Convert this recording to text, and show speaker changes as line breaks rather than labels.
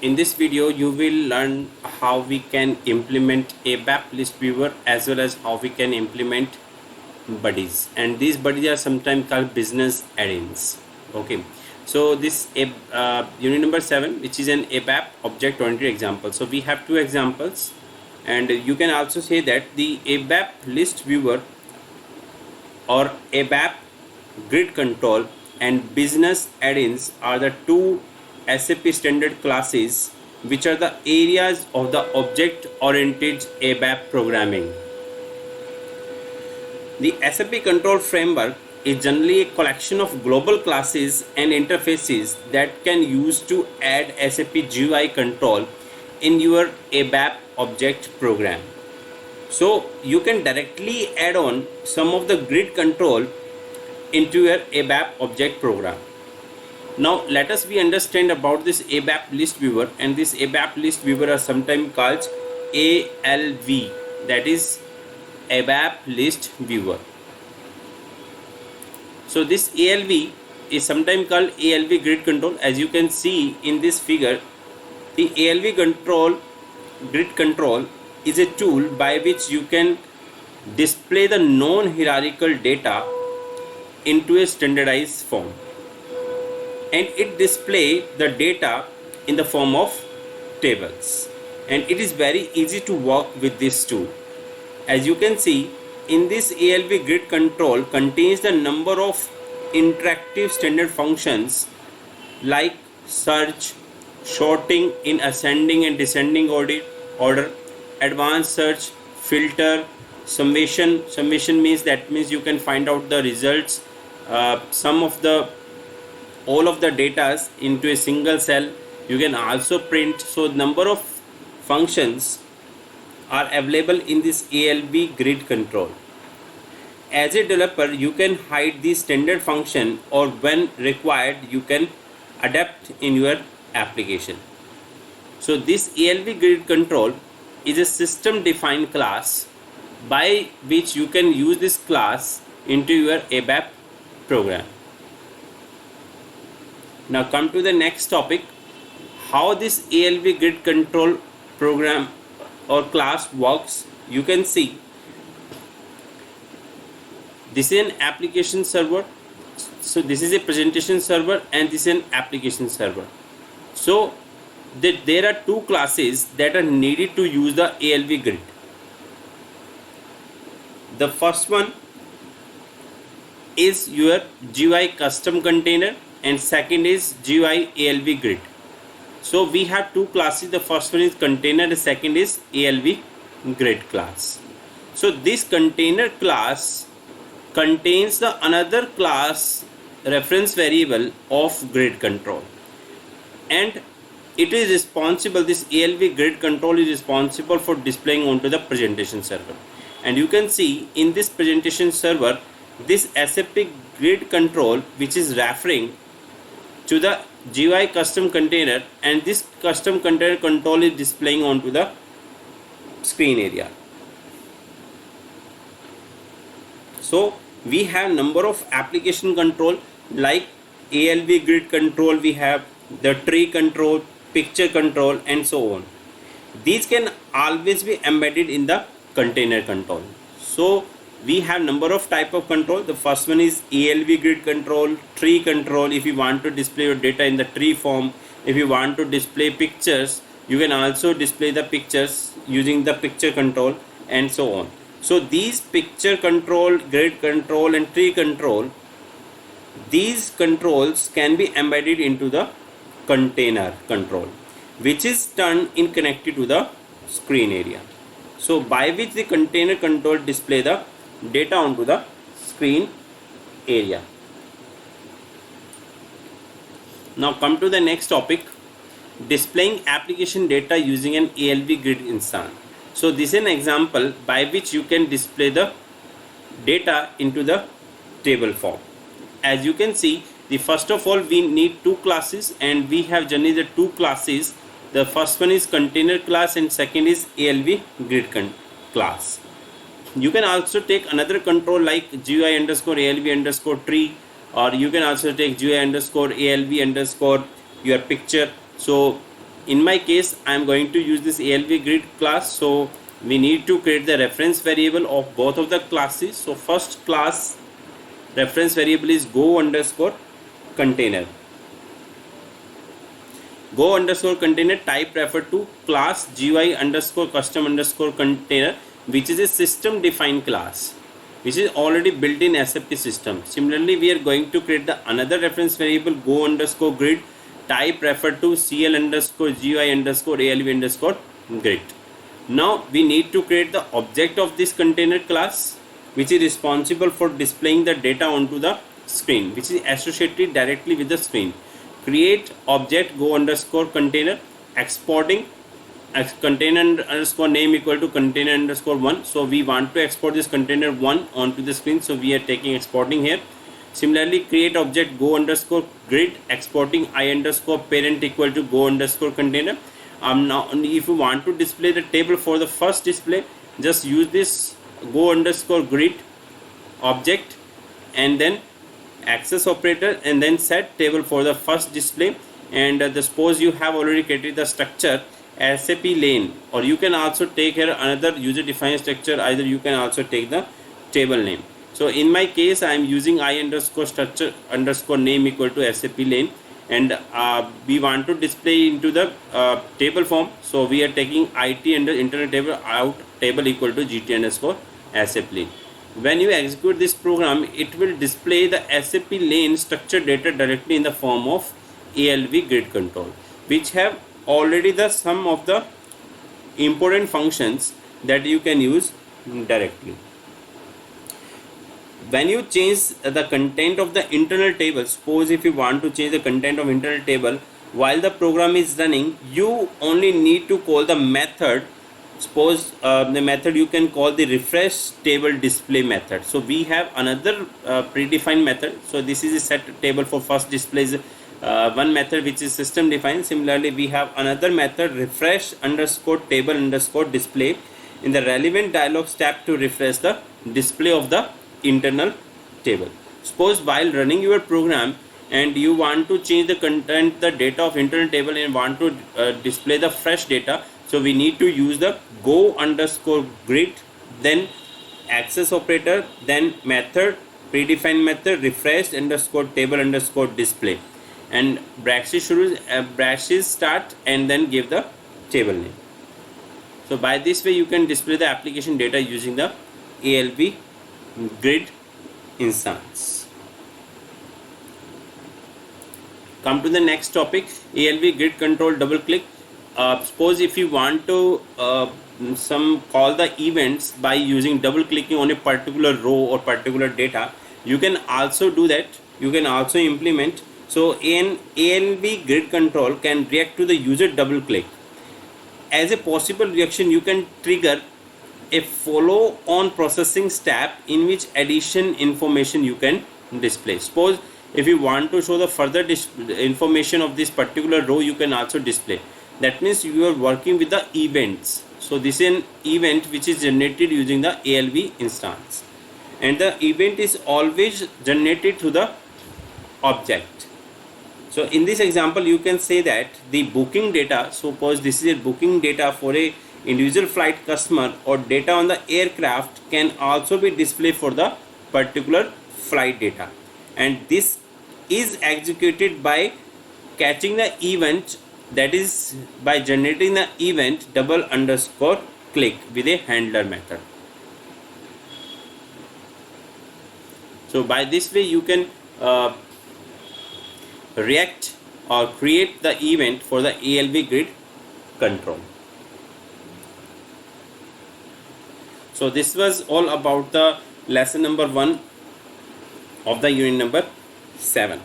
In this video, you will learn how we can implement ABAP list viewer as well as how we can implement buddies, and these buddies are sometimes called business add-ins. Okay, so this unit number 7, which is an ABAP object oriented example. So we have two examples, and you can also say that the ABAP list viewer or ABAP grid control and business add-ins are the two SAP standard classes which are the areas of the object-oriented ABAP programming. The SAP control framework is generally a collection of global classes and interfaces that can use to add SAP GUI control in your ABAP object program. So you can directly add on some of the grid control into your ABAP object program. Now let us understand about this ABAP list viewer, and this ABAP list viewer are sometimes called ALV, that is ABAP list viewer. So this ALV is sometimes called ALV grid control. As you can see in this figure, the ALV grid control is a tool by which you can display the non-hierarchical data into a standardized form, and it display the data in the form of tables, and it is very easy to work with this tool. As you can see, in this ALV grid control contains the number of interactive standard functions like search, sorting in ascending and descending order, advanced search, filter, summation. Summation means you can find out the results, all of the data into a single cell. You can also print. So number of functions are available in this ALV grid control. As a developer, you can hide the standard function, or when required you can adapt in your application. So this ALV grid control is a system defined class by which you can use this class into your ABAP program. Now come to the next topic, how this ALV grid control program or class works. You can see this is an application server. So this is a presentation server and this is an application server. So there are two classes that are needed to use the ALV grid. The first one is your GUI custom container, and second is GUI ALV grid. So we have two classes. The first one is container, the second is ALV grid class. So this container class contains the another class reference variable of grid control, and it is responsible, this ALV grid control is responsible for displaying onto the presentation server. And you can see in this presentation server, this SAP grid control which is referring to the GUI custom container, and this custom container control is displaying onto the screen area. So we have number of application control like ALV grid control, we have the tree control, picture control, and so on. These can always be embedded in the container control. So we have number of type of control. The first one is ALV grid control, tree control, if you want to display your data in the tree form. If you want to display pictures, you can also display the pictures using the picture control, and so on. So these picture control, grid control, and tree control, these controls can be embedded into the container control, which is turned in connected to the screen area. So by which the container control display the data onto the screen area. Now come to the next topic, displaying application data using an ALV grid instance. So this is an example by which you can display the data into the table form. As you can see, first of all we need two classes, and we have generally the two classes. The first one is container class and second is ALV grid class. You can also take another control like GUI underscore ALV underscore tree, or you can also take GUI underscore ALV underscore your picture. So in my case I am going to use this ALV grid class, so we need to create the reference variable of both of the classes. So first class reference variable is go underscore container. Go underscore container type refer to class GUI underscore custom underscore container, which is a system defined class which is already built in SAP system. Similarly, we are going to create the another reference variable go underscore grid type refer to CL underscore GUI underscore ALV underscore grid. Now we need to create the object of this container class, which is responsible for displaying the data onto the screen, which is associated directly with the screen. Create object go underscore container, exporting container underscore name equal to container underscore 1. So we want to export this container 1 onto the screen, so we are taking exporting here. Similarly, create object go underscore grid, exporting I underscore parent equal to go underscore container. Now if you want to display the table for the first display, just use this go underscore grid object and then access operator and then set table for the first display. And suppose you have already created the structure SAP lane, or you can also take here another user defined structure, either you can also take the table name. So in my case I am using I underscore structure underscore name equal to SAP lane, and we want to display into the table form, so we are taking IT under internet table out table equal to GT underscore SAP lane. When you execute this program, it will display the SAP lane structure data directly in the form of ALV grid control, which have already the sum of the important functions that you can use directly. When you change the content of the internal table, suppose if you want to change the content of internal table while the program is running, you only need to call the method. Suppose the method you can call the refresh table display method. So we have another predefined method. So this is a set table for first displays one method which is system defined. Similarly, we have another method refresh underscore table underscore display in the relevant dialog tab to refresh the display of the internal table. Suppose while running your program and you want to change the content, the data of internal table, and want to display the fresh data, so we need to use the go underscore grid, then access operator, then method predefined method refresh underscore table underscore display, and brashes start and then give the table name. So by this way you can display the application data using the ALV grid instance. Come to the next topic, ALV grid control double click. Suppose if you want to call the events by using double clicking on a particular row or particular data, you can also do that, you can also implement. So an ALV grid control can react to the user double click. As a possible reaction, you can trigger a follow on processing step in which addition information you can display. Suppose if you want to show the further information of this particular row, you can also display. That means you are working with the events. So this is an event which is generated using the ALV instance, and the event is always generated through the object. So in this example you can say that the booking data, suppose this is a booking data for a individual flight customer or data on the aircraft, can also be displayed for the particular flight data, and this is executed by catching the event, that is by generating the event double underscore click with a handler method. So by this way you can react or create the event for the ALV grid control. So this was all about the lesson number 1 of the unit number 7.